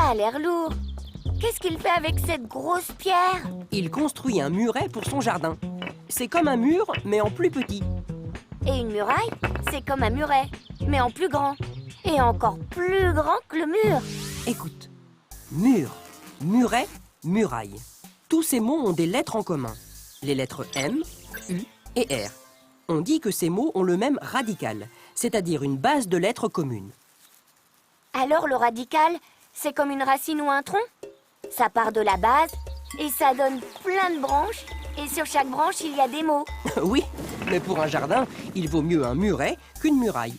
Ça a l'air lourd. Qu'est-ce qu'il fait avec cette grosse pierre? Il construit un muret pour son jardin. C'est comme un mur, mais en plus petit. Et une muraille, c'est comme un muret, mais en plus grand. Et encore plus grand que le mur. Écoute, mur, muret, muraille. Tous ces mots ont des lettres en commun. Les lettres M, U et R. On dit que ces mots ont le même radical, c'est-à-dire une base de lettres communes. Alors le radical, c'est comme une racine ou un tronc? Ça part de la base et ça donne plein de branches. Et sur chaque branche, il y a des mots. Oui, mais pour un jardin, il vaut mieux un muret qu'une muraille.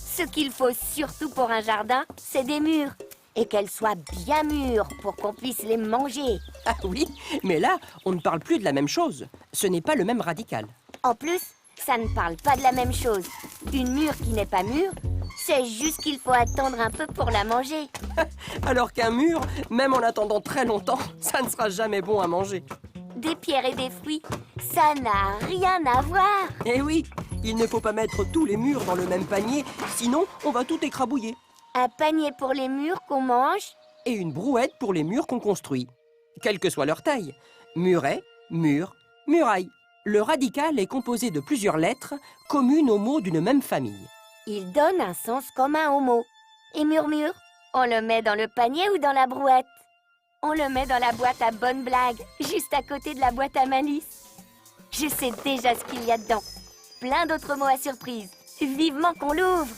Ce qu'il faut surtout pour un jardin, c'est des murs. Et qu'elles soient bien mûres pour qu'on puisse les manger. Ah oui, mais là, on ne parle plus de la même chose. Ce n'est pas le même radical. En plus, ça ne parle pas de la même chose. Une mûre qui n'est pas mûre, c'est juste qu'il faut attendre un peu pour la manger. Alors qu'un mur, même en attendant très longtemps, ça ne sera jamais bon à manger. Des pierres et des fruits, ça n'a rien à voir. Eh oui, il ne faut pas mettre tous les murs dans le même panier, sinon on va tout écrabouiller. Un panier pour les mûres qu'on mange Et une brouette pour les murs qu'on construit, quelle que soit leur taille. Muret, mur, muraille. Le radical est composé de plusieurs lettres communes aux mots d'une même famille. il donne un sens commun au mot. Et murmure, on le met dans le panier ou dans la brouette? On le met dans la boîte à bonnes blagues, juste à côté de la boîte à malice. Je sais déjà ce qu'il y a dedans. Plein d'autres mots à surprise. Vivement qu'on l'ouvre!